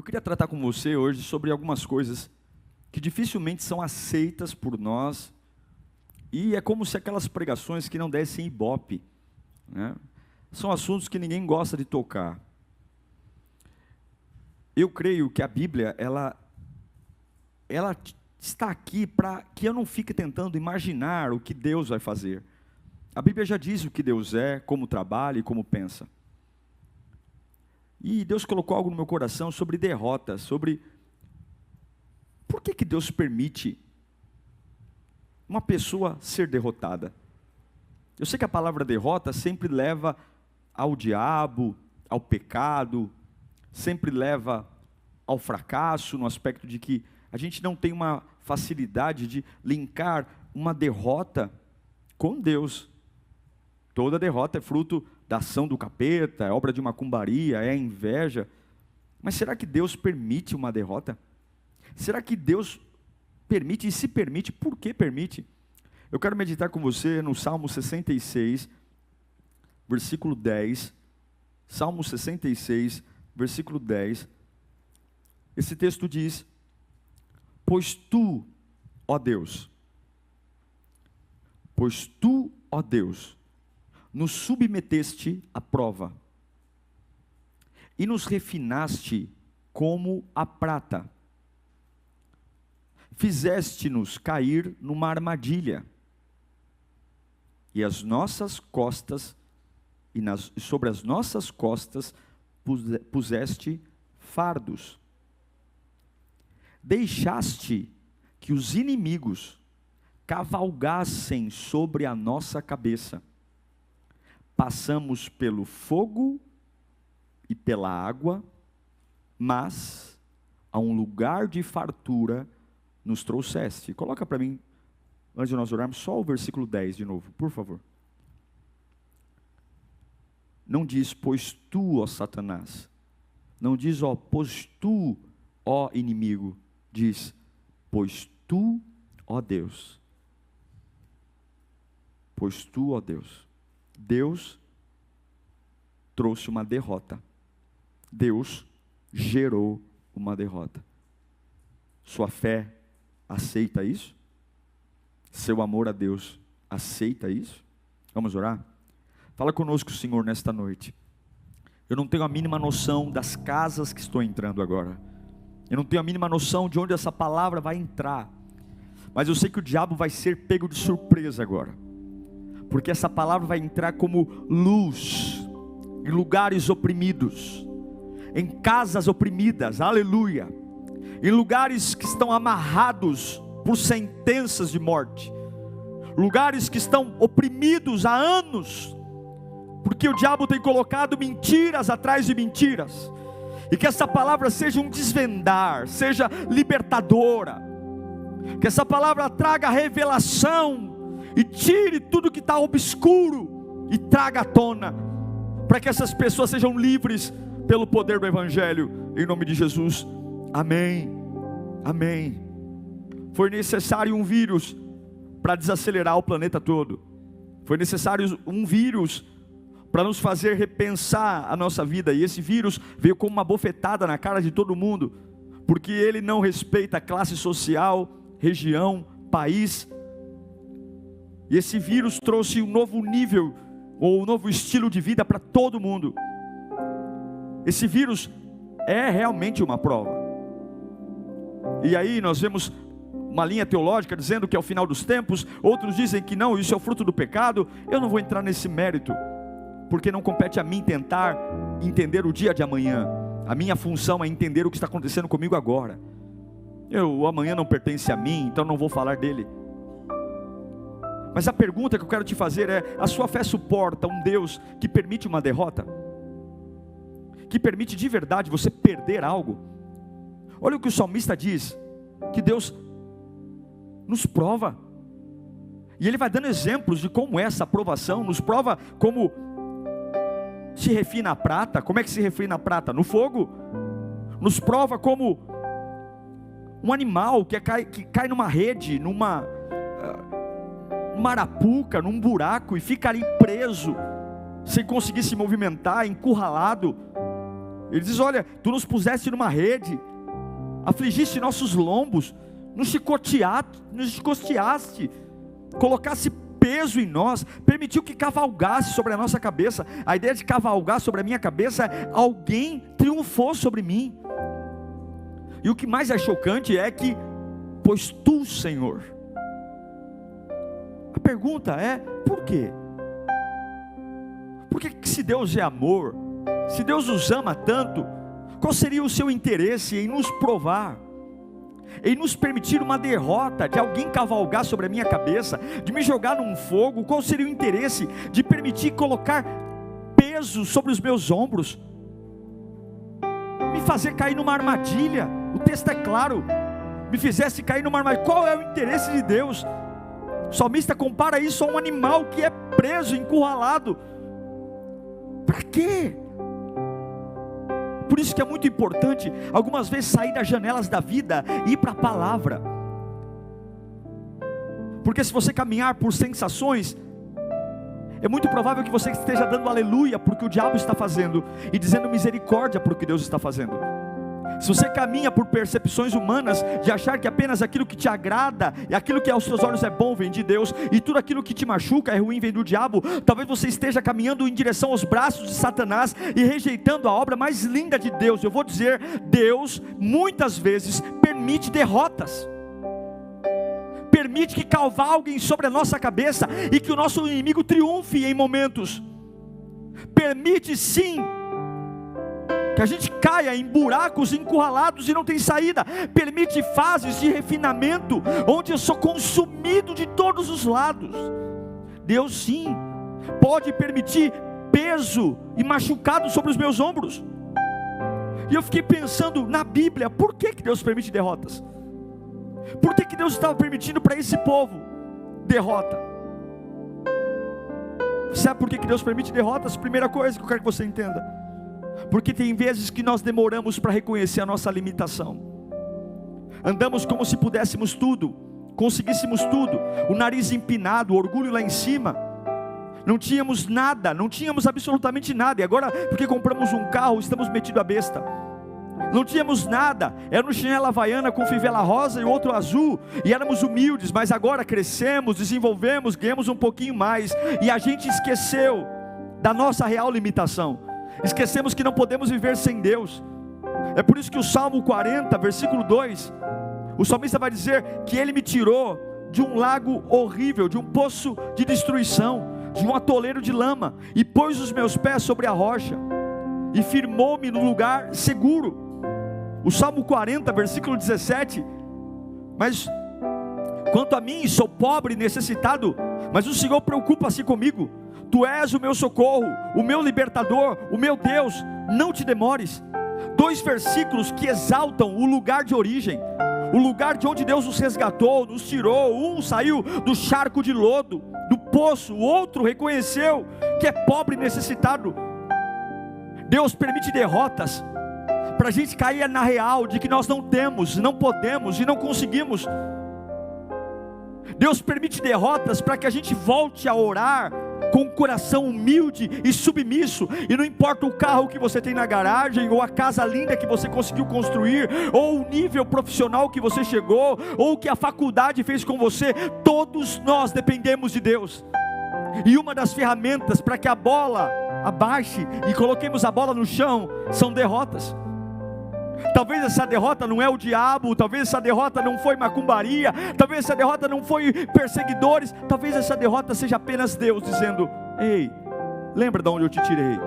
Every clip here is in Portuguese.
queria tratar com você hoje sobre algumas coisas que dificilmente são aceitas por nós, e é como se aquelas pregações que não dessem ibope, né? São assuntos que ninguém gosta de tocar. Eu creio que a Bíblia, ela está aqui para que eu não fique tentando imaginar o que Deus vai fazer. A Bíblia já diz o que Deus é, como trabalha e como pensa. E Deus colocou algo no meu coração sobre derrota, sobre por que Deus permite uma pessoa ser derrotada. Eu sei que a palavra derrota sempre leva ao diabo, ao pecado, sempre leva ao fracasso, no aspecto de que a gente não tem uma facilidade de linkar uma derrota com Deus. Toda derrota é fruto da ação do capeta, é obra de macumbaria, é inveja. Mas será que Deus permite uma derrota? Será que Deus permite, e se permite, por que permite? Eu quero meditar com você no Salmo 66, versículo 10. Salmo 66, versículo 10. Esse texto diz: pois tu, ó Deus, nos submeteste à prova, e nos refinaste como a prata. Fizeste-nos cair numa armadilha, e as nossas costas, sobre as nossas costas puseste fardos. Deixaste que os inimigos cavalgassem sobre a nossa cabeça. Passamos pelo fogo e pela água, mas a um lugar de fartura nos trouxeste. Coloca para mim, antes de nós orarmos, só o versículo 10 de novo, por favor. Não diz, pois tu, ó Satanás. Não diz, ó, pois tu, ó inimigo. Diz, pois tu, ó Deus. Pois tu, ó Deus. Deus trouxe uma derrota. Deus gerou uma derrota. Sua fé aceita isso? Seu amor a Deus aceita isso? Vamos orar? Fala conosco, Senhor, nesta noite. Eu não tenho a mínima noção das casas que estou entrando agora. Eu não tenho a mínima noção de onde essa palavra vai entrar. Mas eu sei que o diabo vai ser pego de surpresa agora. Porque essa palavra vai entrar como luz em lugares oprimidos, em casas oprimidas, aleluia, em lugares que estão amarrados por sentenças de morte, lugares que estão oprimidos há anos, porque o diabo tem colocado mentiras atrás de mentiras, e que essa palavra seja um desvendar, seja libertadora, que essa palavra traga revelação, e tire tudo que está obscuro, e traga à tona, para que essas pessoas sejam livres, pelo poder do Evangelho, em nome de Jesus, amém, amém. Foi necessário um vírus, para desacelerar o planeta todo, foi necessário um vírus, para nos fazer repensar a nossa vida, e esse vírus veio como uma bofetada na cara de todo mundo, porque ele não respeita classe social, região, país, e esse vírus trouxe um novo nível, ou um novo estilo de vida para todo mundo. Esse vírus é realmente uma prova, e aí nós vemos uma linha teológica dizendo que é o final dos tempos, outros dizem que não, isso é o fruto do pecado. Eu não vou entrar nesse mérito, porque não compete a mim tentar entender o dia de amanhã. A minha função é entender o que está acontecendo comigo agora. O amanhã não pertence a mim, então não vou falar dele. Mas a pergunta que eu quero te fazer é: a sua fé suporta um Deus que permite uma derrota? Que permite de verdade você perder algo? Olha o que o salmista diz, que Deus nos prova, e ele vai dando exemplos de como é essa provação, nos prova como se refina a prata. Como é que se refina a prata? No fogo. Nos prova como um animal que cai numa rede, numa arapuca, num buraco, e fica ali preso, sem conseguir se movimentar, encurralado. Ele diz: olha, tu nos puseste numa rede, afligiste nossos lombos, nos chicoteaste, colocasse peso em nós, permitiu que cavalgasse sobre a nossa cabeça. A ideia de cavalgar sobre a minha cabeça é: alguém triunfou sobre mim. E o que mais é chocante é que, pois tu, Senhor. A pergunta é: por quê? Por que, se Deus é amor, se Deus nos ama tanto, qual seria o seu interesse em nos provar, em nos permitir uma derrota, de alguém cavalgar sobre a minha cabeça, de me jogar num fogo? Qual seria o interesse de permitir colocar peso sobre os meus ombros, me fazer cair numa armadilha? O texto é claro, me fizesse cair numa armadilha. Qual é o interesse de Deus? O salmista compara isso a um animal que é preso, encurralado. Para quê? Por isso que é muito importante, algumas vezes, sair das janelas da vida e ir para a palavra. Porque se você caminhar por sensações, é muito provável que você esteja dando aleluia porque o diabo está fazendo, e dizendo misericórdia porque Deus está fazendo. Se você caminha por percepções humanas, de achar que apenas aquilo que te agrada, e aquilo que aos seus olhos é bom, vem de Deus, e tudo aquilo que te machuca, é ruim, vem do diabo, talvez você esteja caminhando em direção aos braços de Satanás, e rejeitando a obra mais linda de Deus. Eu vou dizer, Deus muitas vezes permite derrotas, permite que cavalguem sobre a nossa cabeça, e que o nosso inimigo triunfe em momentos. Permite sim que a gente caia em buracos encurralados e não tem saída. Permite fases de refinamento, onde eu sou consumido de todos os lados. Deus sim pode permitir peso e machucado sobre os meus ombros. E eu fiquei pensando na Bíblia, por que Deus permite derrotas? Por que Deus estava permitindo para esse povo derrota? Sabe por que Deus permite derrotas? Primeira coisa que eu quero que você entenda: porque tem vezes que nós demoramos para reconhecer a nossa limitação. Andamos como se pudéssemos tudo, conseguíssemos tudo, o nariz empinado, o orgulho lá em cima. Não tínhamos nada, não tínhamos absolutamente nada, e agora, porque compramos um carro, estamos metidos a besta. Não tínhamos nada, era um chinelo havaiana com fivela rosa e o outro azul, e éramos humildes, mas agora crescemos, desenvolvemos, ganhamos um pouquinho mais, e a gente esqueceu da nossa real limitação. Esquecemos que não podemos viver sem Deus. É por isso que o Salmo 40, versículo 2, o salmista vai dizer que Ele me tirou de um lago horrível, de um poço de destruição, de um atoleiro de lama, e pôs os meus pés sobre a rocha, e firmou-me no lugar seguro. O Salmo 40, versículo 17, mas quanto a mim, sou pobre e necessitado, mas o Senhor preocupa-se comigo. Tu és o meu socorro, o meu libertador, o meu Deus, não te demores. Dois versículos que exaltam o lugar de origem, o lugar de onde Deus nos resgatou, nos tirou. Um saiu do charco de lodo, do poço, o outro reconheceu que é pobre e necessitado. Deus permite derrotas para a gente cair na real de que nós não temos, não podemos e não conseguimos. Deus permite derrotas para que a gente volte a orar com um coração humilde e submisso, e não importa o carro que você tem na garagem, ou a casa linda que você conseguiu construir, ou o nível profissional que você chegou, ou o que a faculdade fez com você, todos nós dependemos de Deus. E uma das ferramentas para que a bola abaixe e coloquemos a bola no chão são derrotas. Talvez essa derrota não é o diabo, talvez essa derrota não foi macumbaria, talvez essa derrota não foi perseguidores, talvez essa derrota seja apenas Deus dizendo: ei, lembra de onde eu te tirei,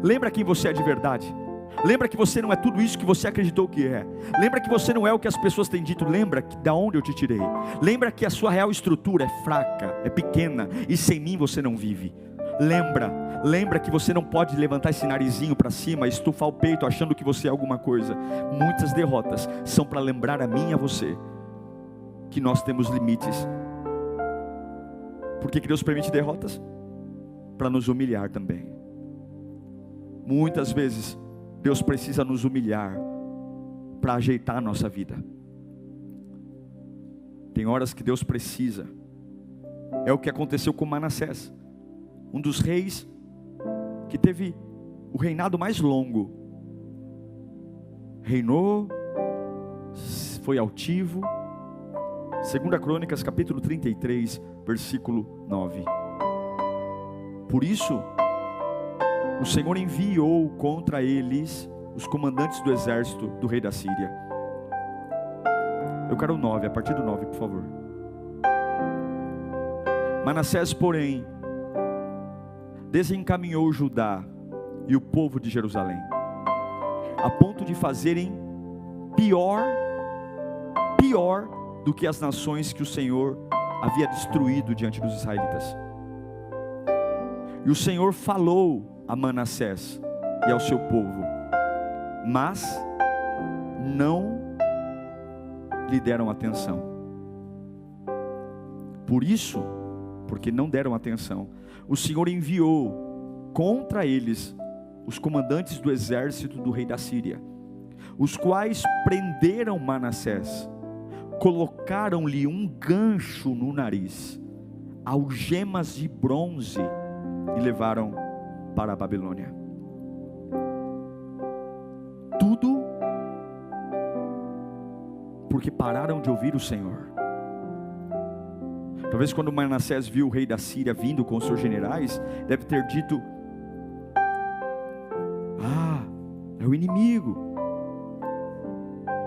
lembra quem você é de verdade, lembra que você não é tudo isso que você acreditou que é, lembra que você não é o que as pessoas têm dito, lembra que da onde eu te tirei, lembra que a sua real estrutura é fraca, é pequena, e sem mim você não vive. Lembra que você não pode levantar esse narizinho para cima, estufar o peito achando que você é alguma coisa. Muitas derrotas são para lembrar a mim e a você que nós temos limites. Por que Deus permite derrotas? Para nos humilhar também. Muitas vezes Deus precisa nos humilhar para ajeitar a nossa vida. Tem horas que Deus precisa. É o que aconteceu com Manassés, um dos reis que teve o reinado mais longo, reinou, foi altivo. 2 Crônicas capítulo 33, versículo 9. Por isso, o Senhor enviou contra eles os comandantes do exército do rei da Síria. Eu quero o 9, a partir do 9, por favor. Manassés, porém, desencaminhou Judá e o povo de Jerusalém, a ponto de fazerem pior do que as nações que o Senhor havia destruído diante dos israelitas. E o Senhor falou a Manassés e ao seu povo, mas não lhe deram atenção. Por isso, porque não deram atenção, o Senhor enviou contra eles os comandantes do exército do rei da Síria, os quais prenderam Manassés, colocaram-lhe um gancho no nariz, algemas de bronze, e levaram para a Babilônia. Tudo porque pararam de ouvir o Senhor. Talvez quando Manassés viu o rei da Síria vindo com os seus generais, deve ter dito: ah, é o inimigo,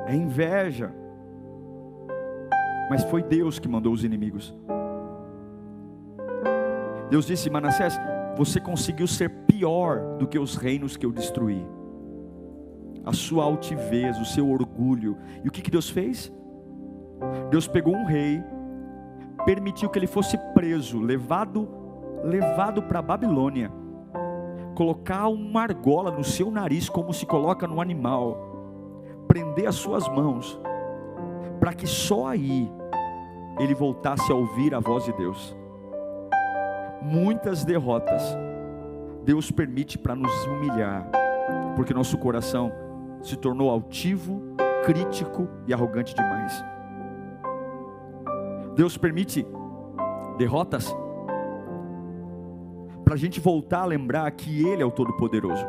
é inveja. Mas foi Deus que mandou os inimigos. Deus disse: Manassés, você conseguiu ser pior do que os reinos que eu destruí. A sua altivez, o seu orgulho. E o que Deus fez? Deus pegou um rei, permitiu que ele fosse preso, levado para a Babilônia, colocar uma argola no seu nariz, como se coloca no animal, prender as suas mãos, para que só aí ele voltasse a ouvir a voz de Deus. Muitas derrotas Deus permite para nos humilhar, porque nosso coração se tornou altivo, crítico e arrogante demais. Deus permite derrotas para a gente voltar a lembrar que Ele é o Todo-Poderoso,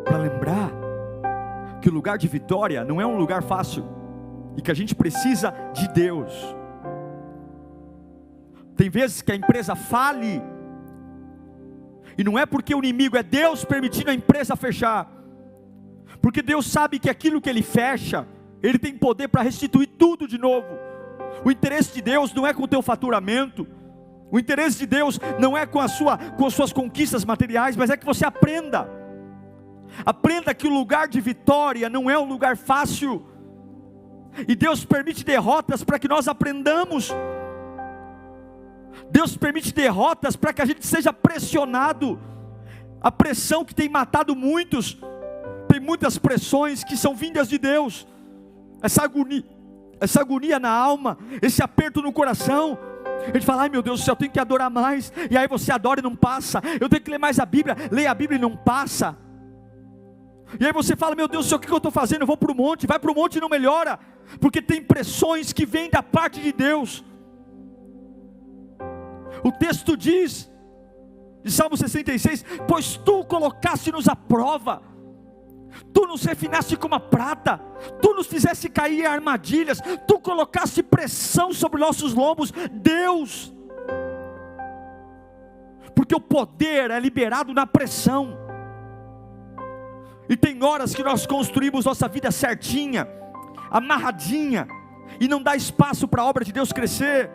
para lembrar que o lugar de vitória não é um lugar fácil, e que a gente precisa de Deus. Tem vezes que a empresa fale, e não é porque o inimigo, é Deus permitindo a empresa fechar, porque Deus sabe que aquilo que Ele fecha, Ele tem poder para restituir tudo de novo. O interesse de Deus não é com o teu faturamento, o interesse de Deus não é com as suas conquistas materiais, mas é que você aprenda que o lugar de vitória não é um lugar fácil, e Deus permite derrotas para que nós aprendamos. Deus permite derrotas para que a gente seja pressionado. A pressão que tem matado muitos, tem muitas pressões que são vindas de Deus. Essa agonia na alma, esse aperto no coração. A gente fala: ai meu Deus do céu, eu tenho que adorar mais. E aí você adora e não passa. Eu tenho que ler mais a Bíblia, leia a Bíblia e não passa. E aí você fala: meu Deus do céu, o que eu estou fazendo? Eu vou para o monte. Vai para o monte e não melhora, porque tem pressões que vêm da parte de Deus. O texto diz, de Salmo 66, pois tu colocaste-nos à prova, tu nos refinaste como a prata, tu nos fizeste cair em armadilhas, tu colocaste pressão sobre nossos lombos. Deus, porque o poder é liberado na pressão. E tem horas que nós construímos nossa vida certinha, amarradinha, e não dá espaço para a obra de Deus crescer.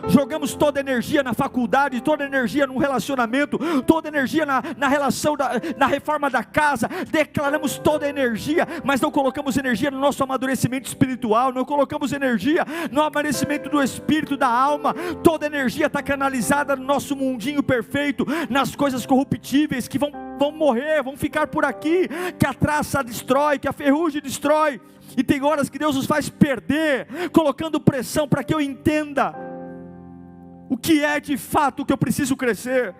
Jogamos toda a energia na faculdade, toda a energia no relacionamento, toda a energia na relação, na reforma da casa, declaramos toda a energia, mas não colocamos energia no nosso amadurecimento espiritual, não colocamos energia no amadurecimento do espírito, da alma. Toda a energia está canalizada no nosso mundinho perfeito, nas coisas corruptíveis que vão morrer, vão ficar por aqui, que a traça destrói, que a ferrugem destrói. E tem horas que Deus nos faz perder, colocando pressão para que eu entenda o que é de fato que eu preciso crescer.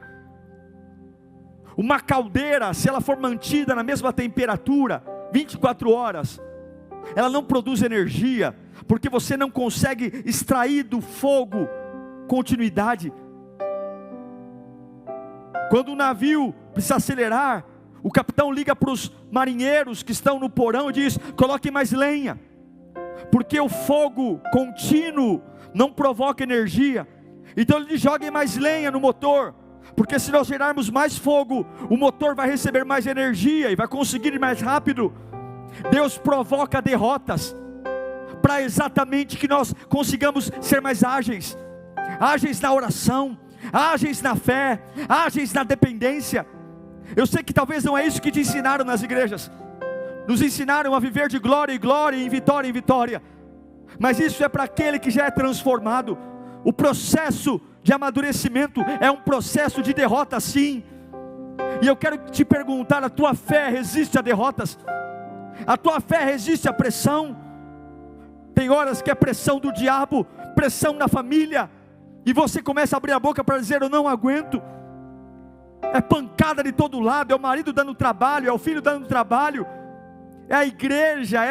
Uma caldeira, se ela for mantida na mesma temperatura 24 horas, ela não produz energia, porque você não consegue extrair do fogo continuidade. Quando o navio precisa acelerar, O capitão liga para os marinheiros que estão no porão e diz: coloquem mais lenha, porque o fogo contínuo não provoca energia. Então ele diz: joguem mais lenha no motor, porque se nós gerarmos mais fogo, o motor vai receber mais energia e vai conseguir ir mais rápido. Deus provoca derrotas para exatamente que nós consigamos ser mais ágeis, ágeis na oração, ágeis na fé, ágeis na dependência. Eu sei que talvez não é isso que te ensinaram nas igrejas. Nos ensinaram a viver de glória em glória, em vitória, mas isso é para aquele que já é transformado. O processo de amadurecimento é um processo de derrota, sim. E eu quero te perguntar: a tua fé resiste a derrotas? A tua fé resiste à pressão? Tem horas que é pressão do diabo, pressão na família, e você começa a abrir a boca para dizer: eu não aguento. É pancada de todo lado, é o marido dando trabalho, é o filho dando trabalho, é a igreja,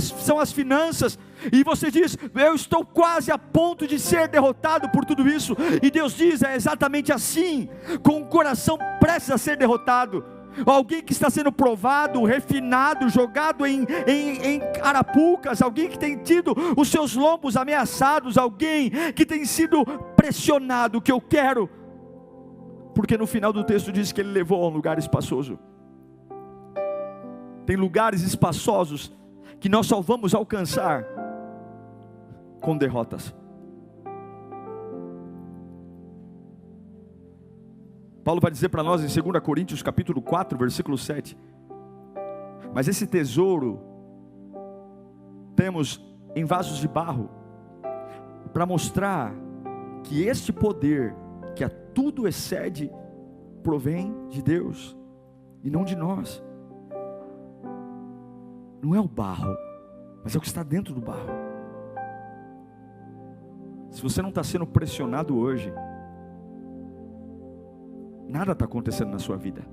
são as finanças, e você diz: eu estou quase a ponto de ser derrotado por tudo isso. E Deus diz: é exatamente assim, com o coração prestes a ser derrotado. Alguém que está sendo provado, refinado, jogado em arapucas, alguém que tem tido os seus lombos ameaçados, alguém que tem sido pressionado, que eu quero, porque no final do texto diz que ele levou a um lugar espaçoso. Tem lugares espaçosos que nós só vamos alcançar com derrotas. Paulo vai dizer para nós em 2 Coríntios capítulo 4, versículo 7: mas esse tesouro temos em vasos de barro, para mostrar que este poder, que a tudo excede, provém de Deus e não de nós. Não é o barro, mas é o que está dentro do barro. Se você não está sendo pressionado hoje, nada está acontecendo na sua vida.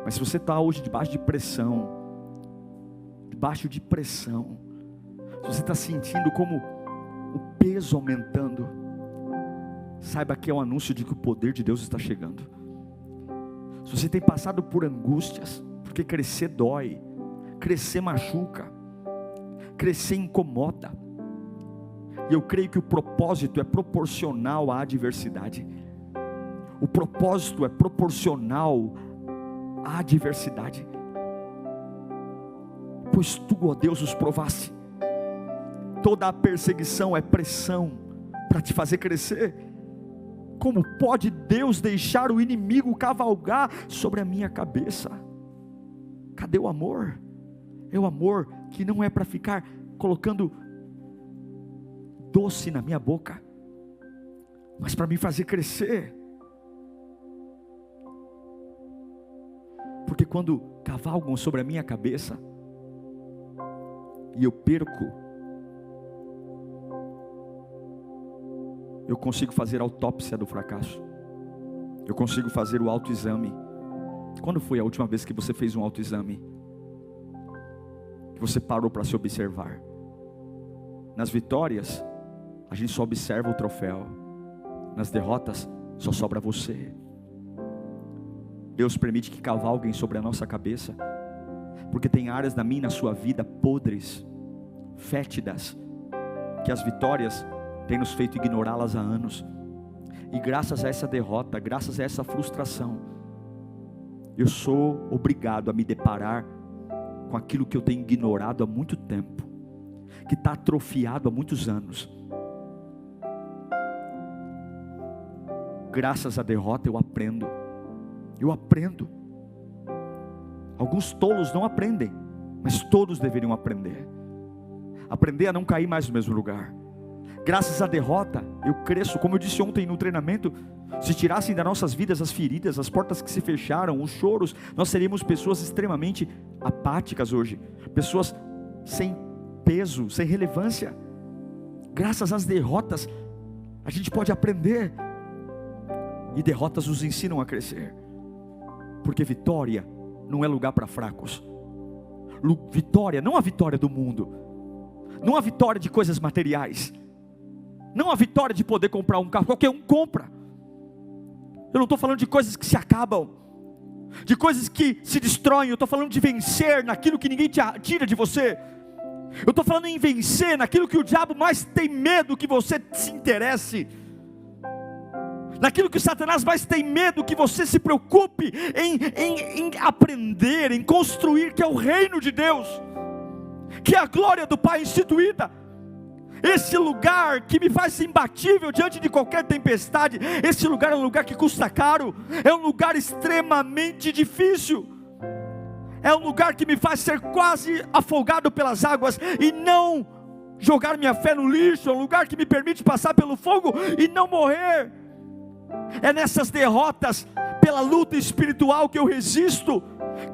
Mas se você está hoje debaixo de pressão, se você está sentindo como o peso aumentando, saiba que é um anúncio de que o poder de Deus está chegando. Se você tem passado por angústias, porque crescer dói, crescer machuca, crescer incomoda, e eu creio que o propósito é proporcional à adversidade. O propósito é proporcional à adversidade. Pois tu, ó Deus, os provaste. Toda a perseguição é pressão para te fazer crescer. Como pode Deus deixar o inimigo cavalgar sobre a minha cabeça? Cadê o amor? É o amor que não é para ficar colocando doce na minha boca, mas para me fazer crescer. Porque quando cavalgam sobre a minha cabeça e eu perco, eu consigo fazer a autópsia do fracasso. Eu consigo fazer o autoexame. Quando foi a última vez que você fez um autoexame? Que você parou para se observar? Nas vitórias, a gente só observa o troféu. Nas derrotas, só sobra você. Deus permite que cavalguem sobre a nossa cabeça, porque tem áreas da minha e na sua vida podres, fétidas, que as vitórias têm nos feito ignorá-las há anos. E graças a essa derrota, graças a essa frustração, eu sou obrigado a me deparar com aquilo que eu tenho ignorado há muito tempo, que está atrofiado há muitos anos. Graças à derrota eu aprendo. Alguns tolos não aprendem, mas todos deveriam aprender a não cair mais no mesmo lugar. Graças à derrota eu cresço. Como eu disse ontem no treinamento, se tirassem das nossas vidas as feridas, as portas que se fecharam, os choros, nós seríamos pessoas extremamente apáticas hoje, pessoas sem peso, sem relevância. Graças às derrotas a gente pode aprender, e derrotas nos ensinam a crescer. Porque vitória não é lugar para fracos. Vitória, não a vitória do mundo, não a vitória de coisas materiais, não a vitória de poder comprar um carro. Qualquer um compra. Eu não estou falando de coisas que se acabam. de coisas que se destroem. Eu estou falando de vencer naquilo que ninguém tira de você. Eu estou falando em vencer naquilo que o diabo mais tem medo que você se interesse, naquilo que Satanás mais tem medo que você se preocupe em aprender, em construir, que é o reino de Deus, que é a glória do Pai instituída. Esse lugar que me faz imbatível diante de qualquer tempestade, esse lugar é um lugar que custa caro, é um lugar extremamente difícil, é um lugar que me faz ser quase afogado pelas águas e não jogar minha fé no lixo, é um lugar que me permite passar pelo fogo e não morrer. É nessas derrotas, pela luta espiritual que eu resisto,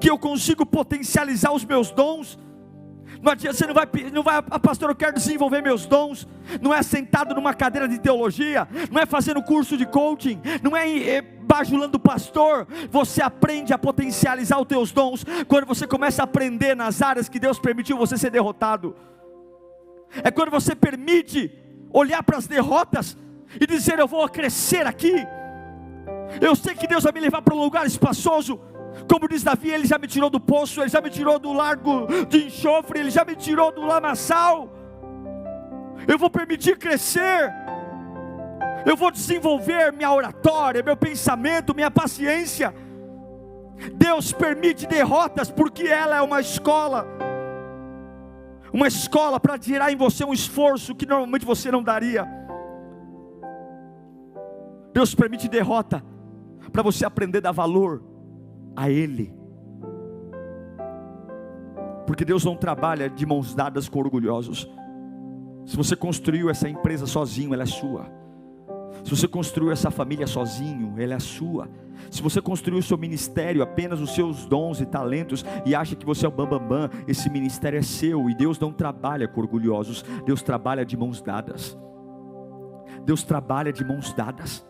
que eu consigo potencializar os meus dons. Não adianta, você não vai, pastor, eu quero desenvolver meus dons. Não é sentado numa cadeira de teologia, não é fazendo curso de coaching, não é bajulando o pastor. Você aprende a potencializar os teus dons quando você começa a aprender nas áreas que Deus permitiu você ser derrotado. É quando você permite olhar para as derrotas e dizer: eu vou crescer aqui. Eu sei que Deus vai me levar para um lugar espaçoso. Como diz Davi, Ele já me tirou do poço, Ele já me tirou do largo de enxofre, Ele já me tirou do lamaçal. Eu vou permitir crescer. Eu vou desenvolver minha oratória, meu pensamento, minha paciência. Deus permite derrotas porque ela é uma escola para gerar em você um esforço que normalmente você não daria. Deus permite derrota para você aprender a dar valor a Ele, porque Deus não trabalha de mãos dadas com orgulhosos. Se você construiu essa empresa sozinho, ela é sua. Se você construiu essa família sozinho, ela é sua. Se você construiu o seu ministério, apenas os seus dons e talentos, e acha que você é o bambambam, esse ministério é seu. E Deus não trabalha com orgulhosos, Deus trabalha de mãos dadas. Deus trabalha de mãos dadas.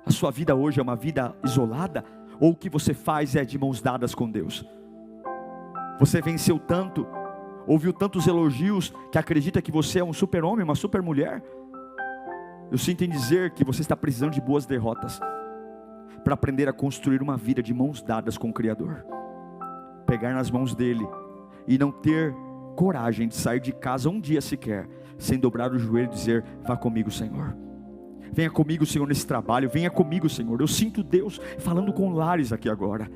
A sua vida hoje é uma vida isolada, ou o que você faz é de mãos dadas com Deus? Você venceu tanto, ouviu tantos elogios, que acredita que você é um super homem, uma super mulher? Eu sinto em dizer que você está precisando de boas derrotas, para aprender a construir uma vida de mãos dadas com o Criador. Pegar nas mãos dEle, e não ter coragem de sair de casa um dia sequer, sem dobrar o joelho e dizer: vá comigo, Senhor. Venha comigo, Senhor, nesse trabalho. Venha comigo, Senhor. Eu sinto Deus falando com lares aqui agora.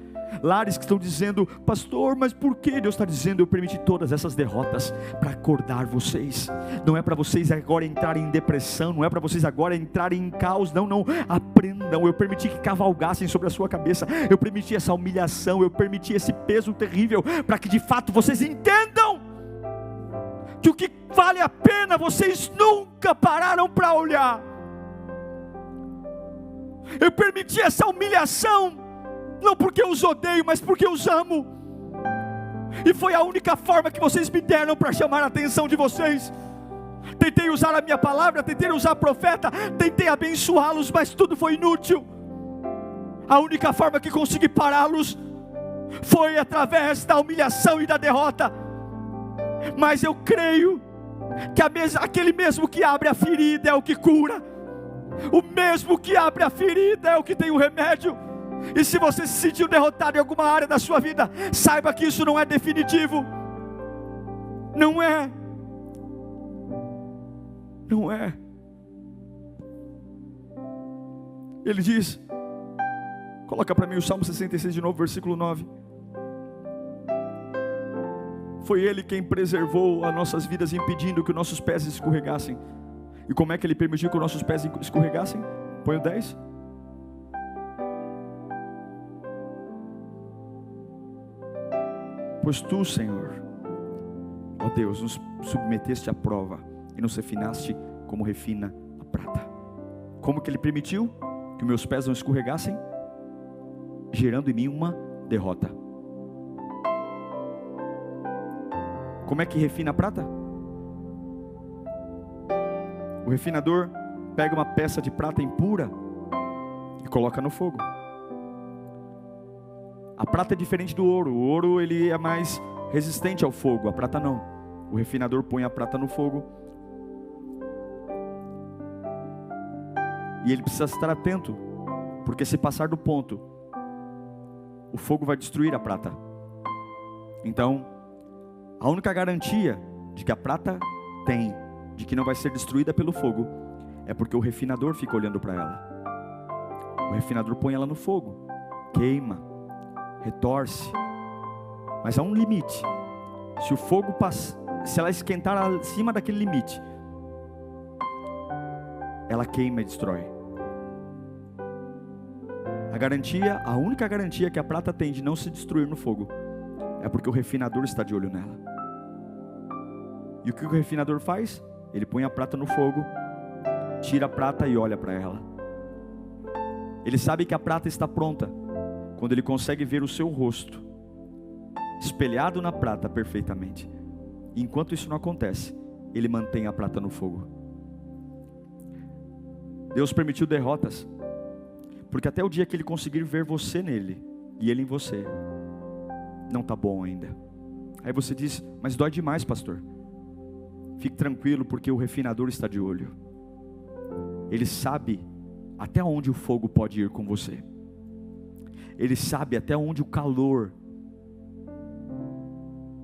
Lares que estão dizendo: pastor, mas por que? Deus está dizendo: eu permiti todas essas derrotas para acordar vocês. Não é para vocês agora entrarem em depressão, não é para vocês agora entrarem em caos. Não, aprendam. Eu permiti que cavalgassem sobre a sua cabeça. Eu permiti essa humilhação, eu permiti esse peso terrível, para que de fato vocês entendam que o que vale a pena, vocês nunca pararam para olhar. Eu permiti essa humilhação, não porque eu os odeio, mas porque eu os amo. E foi a única forma que vocês me deram para chamar a atenção de vocês. Tentei usar a minha palavra, tentei usar profeta, tentei abençoá-los, mas tudo foi inútil. A única forma que consegui pará-los foi através da humilhação e da derrota. Mas eu creio que aquele mesmo que abre a ferida é o que cura. O mesmo que abre a ferida é o que tem o remédio. E se você se sentiu derrotado em alguma área da sua vida, saiba que isso não é definitivo. Não é. Não é. Ele diz, coloca para mim o Salmo 66 de novo, versículo 9. Foi Ele quem preservou as nossas vidas, impedindo que os nossos pés escorregassem. E como é que Ele permitiu que os nossos pés escorregassem? Põe o 10. Pois Tu, Senhor, ó Deus, nos submeteste à prova e nos refinaste como refina a prata. Como que Ele permitiu que meus pés não escorregassem? Gerando em mim uma derrota. Como é que refina a prata? O refinador pega uma peça de prata impura e coloca no fogo. A prata é diferente do ouro. O ouro ele é mais resistente ao fogo, a prata não. O refinador põe a prata no fogo e ele precisa estar atento, porque se passar do ponto, o fogo vai destruir a prata. Então, a única garantia de que a prata tem, de que não vai ser destruída pelo fogo, é porque o refinador fica olhando para ela. O refinador põe ela no fogo, queima, retorce, mas há um limite. Se o fogo se ela esquentar acima daquele limite, ela queima e destrói. A única garantia que a prata tem de não se destruir no fogo, é porque o refinador está de olho nela. E o que o refinador faz? Ele põe a prata no fogo, tira a prata e olha para ela. Ele sabe que a prata está pronta quando ele consegue ver o seu rosto espelhado na prata perfeitamente. E enquanto isso não acontece, ele mantém a prata no fogo. Deus permitiu derrotas, porque até o dia que ele conseguir ver você nele e ele em você, não está bom ainda. Aí você diz, mas dói demais, pastor. Fique tranquilo, porque o refinador está de olho. Ele sabe até onde o fogo pode ir com você. Ele sabe até onde o calor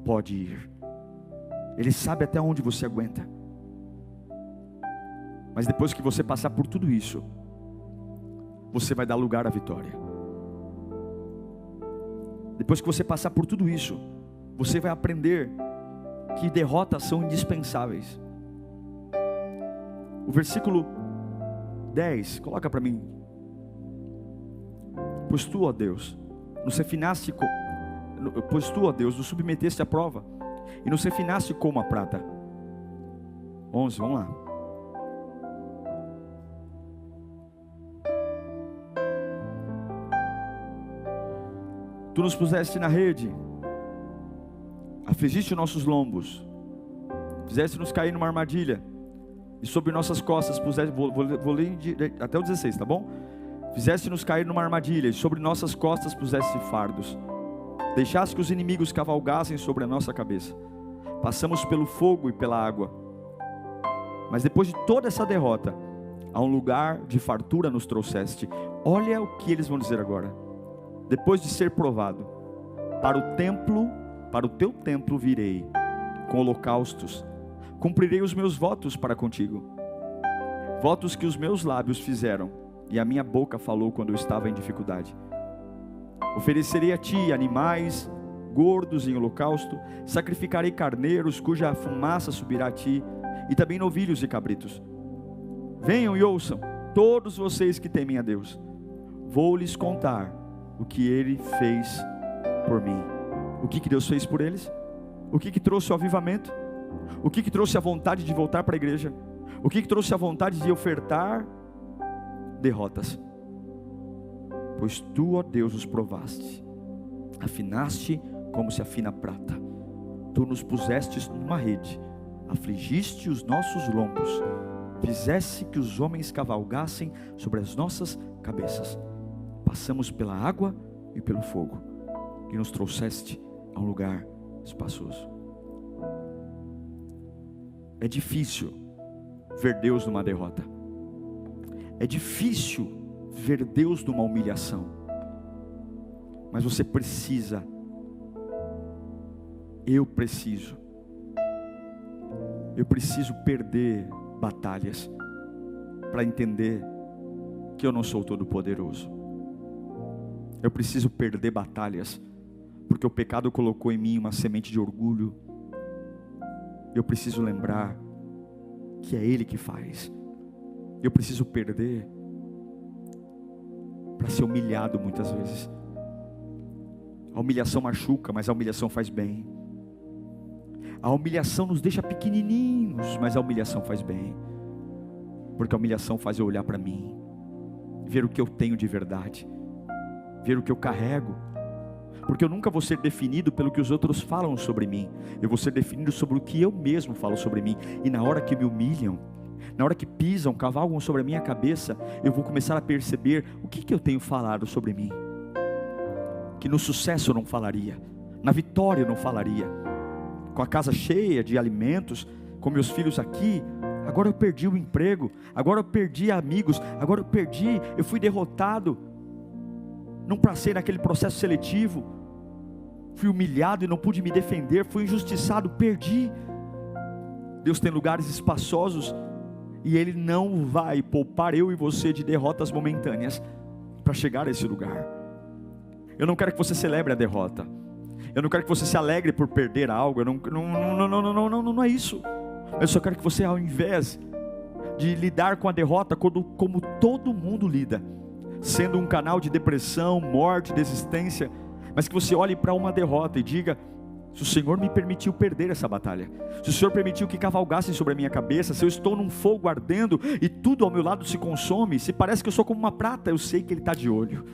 pode ir. Ele sabe até onde você aguenta. Mas depois que você passar por tudo isso, você vai dar lugar à vitória. Depois que você passar por tudo isso, você vai aprender que derrotas são indispensáveis. O versículo 10, coloca para mim. Pois tu, ó Deus, nos refinaste pois tu, ó Deus, nos submeteste à prova e nos refinaste como a prata. 11, vamos lá. Tu nos puseste na rede, afligiste nossos lombos, fizeste-nos cair numa armadilha, e sobre nossas costas puseste, vou ler até o 16, tá bom? Fizeste-nos cair numa armadilha, e sobre nossas costas puseste fardos, deixaste que os inimigos cavalgassem sobre a nossa cabeça, passamos pelo fogo e pela água, mas depois de toda essa derrota, a um lugar de fartura nos trouxeste. Olha o que eles vão dizer agora. Depois de ser provado, para o teu templo virei, com holocaustos, cumprirei os meus votos para contigo, votos que os meus lábios fizeram, e a minha boca falou quando eu estava em dificuldade. Oferecerei a ti animais gordos em holocausto, sacrificarei carneiros cuja fumaça subirá a ti, e também novilhos e cabritos. Venham e ouçam, todos vocês que temem a Deus, vou lhes contar o que Ele fez por mim. O que Deus fez por eles? O que trouxe o avivamento? O que trouxe a vontade de voltar para a igreja? O que trouxe a vontade de ofertar? Derrotas. Pois tu, ó Deus, os provaste, afinaste como se afina a prata. Tu nos pusestes numa rede, afligiste os nossos lombos, fizeste que os homens cavalgassem sobre as nossas cabeças. Passamos pela água e pelo fogo, e nos trouxeste a um lugar espaçoso. É difícil ver Deus numa derrota. É difícil ver Deus numa humilhação. Mas você precisa, eu preciso perder batalhas para entender que eu não sou todo poderoso. Eu preciso perder batalhas, porque o pecado colocou em mim uma semente de orgulho. Eu preciso lembrar que é Ele que faz. Eu preciso perder para ser humilhado muitas vezes. A humilhação machuca, mas a humilhação faz bem. A humilhação nos deixa pequenininhos, mas a humilhação faz bem. Porque a humilhação faz eu olhar para mim, ver o que eu tenho de verdade, ver o que eu carrego. Porque eu nunca vou ser definido pelo que os outros falam sobre mim. Eu vou ser definido sobre o que eu mesmo falo sobre mim. E na hora que me humilham, na hora que pisam, cavalgam sobre a minha cabeça, eu vou começar a perceber o que eu tenho falado sobre mim. Que no sucesso eu não falaria, na vitória eu não falaria, com a casa cheia de alimentos, com meus filhos aqui. Agora eu perdi o emprego, agora eu perdi amigos, agora eu fui derrotado. não passei naquele processo seletivo, fui humilhado e não pude me defender, fui injustiçado, perdi. Deus tem lugares espaçosos e Ele não vai poupar eu e você de derrotas momentâneas para chegar a esse lugar. Eu não quero que você celebre a derrota, eu não quero que você se alegre por perder algo, não é isso. Eu só quero que você, ao invés de lidar com a derrota como todo mundo lida, sendo um canal de depressão, morte, desistência, mas que você olhe para uma derrota e diga: se o Senhor me permitiu perder essa batalha, se o Senhor permitiu que cavalgassem sobre a minha cabeça, se eu estou num fogo ardendo e tudo ao meu lado se consome, se parece que eu sou como uma prata, eu sei que Ele está de olho.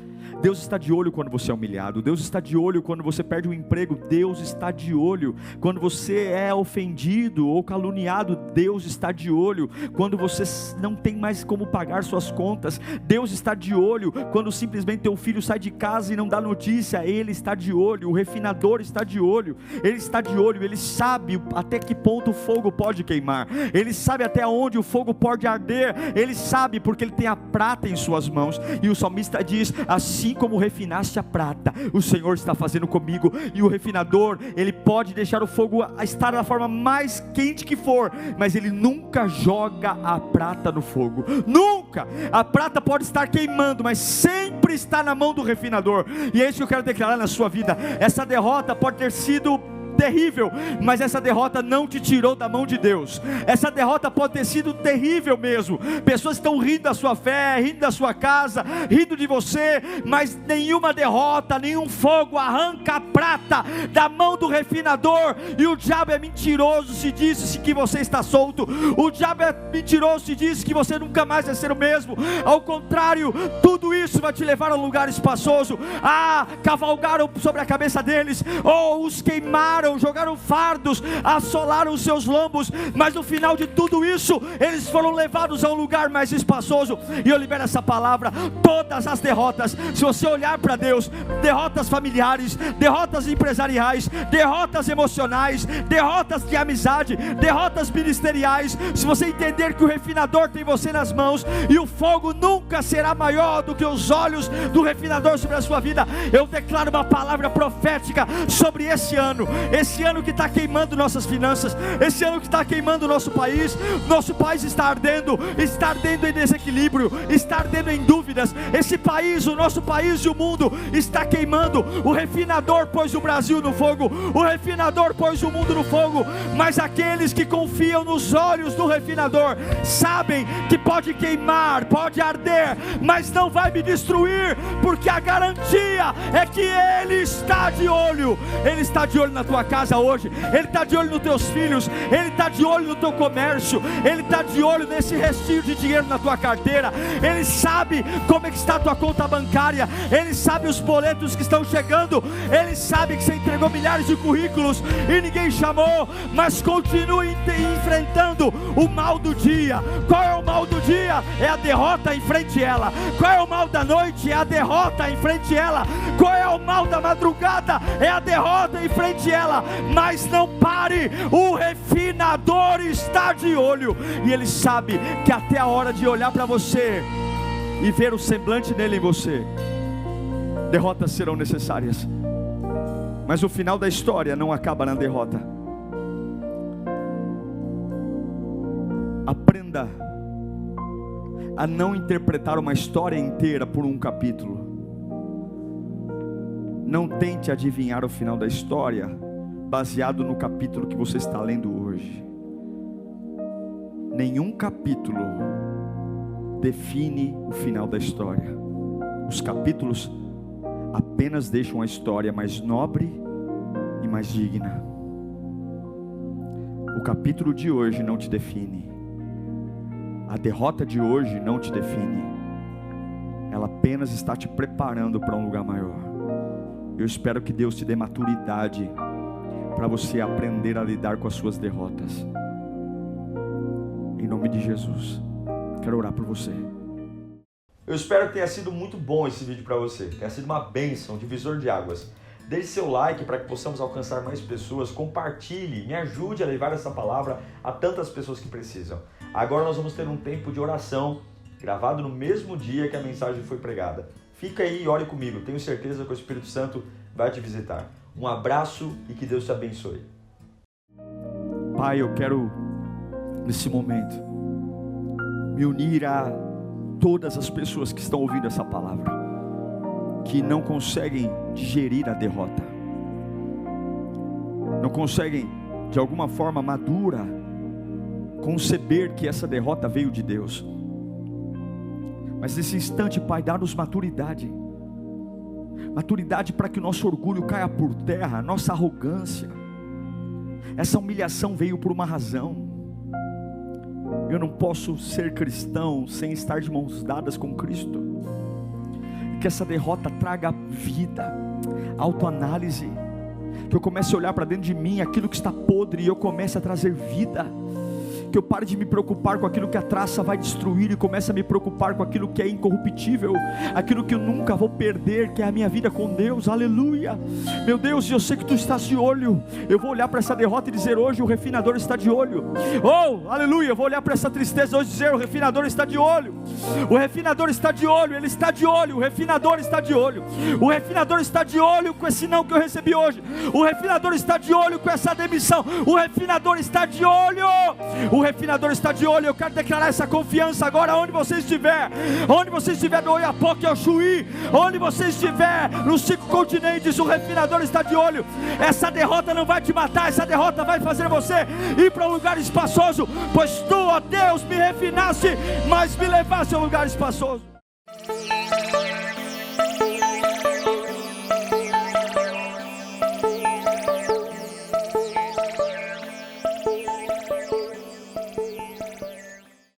Deus está de olho quando você é humilhado, Deus está de olho quando você perde o emprego, Deus está de olho quando você é ofendido ou caluniado, Deus está de olho quando você não tem mais como pagar suas contas, Deus está de olho quando simplesmente teu filho sai de casa e não dá notícia, Ele está de olho. O refinador está de olho, Ele está de olho, Ele sabe até que ponto o fogo pode queimar, Ele sabe até onde o fogo pode arder, Ele sabe porque Ele tem a prata em suas mãos, e o salmista diz: assim como refinaste a prata, o Senhor está fazendo comigo. E o refinador, ele pode deixar o fogo estar da forma mais quente que for, mas ele nunca joga a prata no fogo, nunca. A prata pode estar queimando, mas sempre está na mão do refinador. E é isso que eu quero declarar na sua vida. Essa derrota pode ter sido terrível, mas essa derrota não te tirou da mão de Deus. Essa derrota pode ter sido terrível mesmo, pessoas estão rindo da sua fé, rindo da sua casa, rindo de você, mas nenhuma derrota, nenhum fogo arranca a prata da mão do refinador. E o diabo é mentiroso se disse que você está solto, o diabo é mentiroso se disse que você nunca mais vai ser o mesmo. Ao contrário, tudo isso vai te levar a um lugar espaçoso. Cavalgaram sobre a cabeça deles, ou os queimaram, jogaram fardos, assolaram os seus lombos, mas no final de tudo isso, eles foram levados a um lugar mais espaçoso. E eu libero essa palavra: todas as derrotas, se você olhar para Deus, derrotas familiares, derrotas empresariais, derrotas emocionais, derrotas de amizade, derrotas ministeriais, se você entender que o refinador tem você nas mãos, e o fogo nunca será maior do que os olhos do refinador sobre a sua vida, eu declaro uma palavra profética sobre esse ano que está queimando nossas finanças, esse ano que está queimando o nosso país está ardendo em desequilíbrio, está ardendo em dúvidas, o nosso país e o mundo está queimando. O refinador pôs o Brasil no fogo, o refinador pôs o mundo no fogo, mas aqueles que confiam nos olhos do refinador, sabem que pode queimar, pode arder, mas não vai me destruir, porque a garantia é que Ele está de olho. Ele está de olho na tua casa hoje, Ele está de olho nos teus filhos, Ele está de olho no teu comércio, Ele está de olho nesse restinho de dinheiro na tua carteira, Ele sabe como é que está a tua conta bancária, Ele sabe os boletos que estão chegando, Ele sabe que você entregou milhares de currículos e ninguém chamou, mas continue enfrentando o mal do dia. Qual é o mal do dia? É a derrota em frente a ela. Qual é o mal da noite? É a derrota em frente a ela. Qual é o mal da madrugada? É a derrota em frente a ela. Mas não pare, o refinador está de olho, e Ele sabe que até a hora de olhar para você e ver o semblante dele em você, derrotas serão necessárias, mas o final da história não acaba na derrota. Aprenda a não interpretar uma história inteira por um capítulo. Não tente adivinhar o final da história baseado no capítulo que você está lendo hoje. Nenhum capítulo define o final da história. Os capítulos apenas deixam a história mais nobre e mais digna. O capítulo de hoje não te define. A derrota de hoje não te define. Ela apenas está te preparando para um lugar maior. Eu espero que Deus te dê maturidade para você aprender a lidar com as suas derrotas. Em nome de Jesus, quero orar por você. Eu espero que tenha sido muito bom esse vídeo para você, tenha sido uma bênção, um divisor de águas. Deixe seu like para que possamos alcançar mais pessoas, compartilhe, me ajude a levar essa palavra a tantas pessoas que precisam. Agora nós vamos ter um tempo de oração, gravado no mesmo dia que a mensagem foi pregada. fica aí e ore comigo. Tenho certeza que o Espírito Santo vai te visitar. Um abraço e que Deus te abençoe. Pai, eu quero, nesse momento, me unir a todas as pessoas que estão ouvindo essa palavra, que não conseguem digerir a derrota, não conseguem, de alguma forma madura, conceber que essa derrota veio de Deus. Mas nesse instante, Pai, dá-nos maturidade para que o nosso orgulho caia por terra, nossa arrogância. Essa humilhação veio por uma razão. Eu não posso ser cristão sem estar de mãos dadas com Cristo. Que essa derrota traga vida, autoanálise, que eu comece a olhar para dentro de mim aquilo que está podre e eu comece a trazer vida. Que eu pare de me preocupar com aquilo que a traça vai destruir e comece a me preocupar com aquilo que é incorruptível, aquilo que eu nunca vou perder, que é a minha vida com Deus. Aleluia. Meu Deus, eu sei que tu estás de olho. Eu vou olhar para essa derrota e dizer: hoje o refinador está de olho. Oh, aleluia. Eu vou olhar para essa tristeza hoje e dizer: o refinador está de olho. O refinador está de olho, ele está de olho. O refinador está de olho. O refinador está de olho com esse não que eu recebi hoje. O refinador está de olho com essa demissão. O refinador está de olho. O refinador está de olho. Eu quero declarar essa confiança agora, onde você estiver no Oiapoque, ao Chuí, onde você estiver nos 5 continentes, o refinador está de olho. Essa derrota não vai te matar, essa derrota vai fazer você ir para um lugar espaçoso, pois tu, ó Deus, me refinaste, mas me levaste a um lugar espaçoso.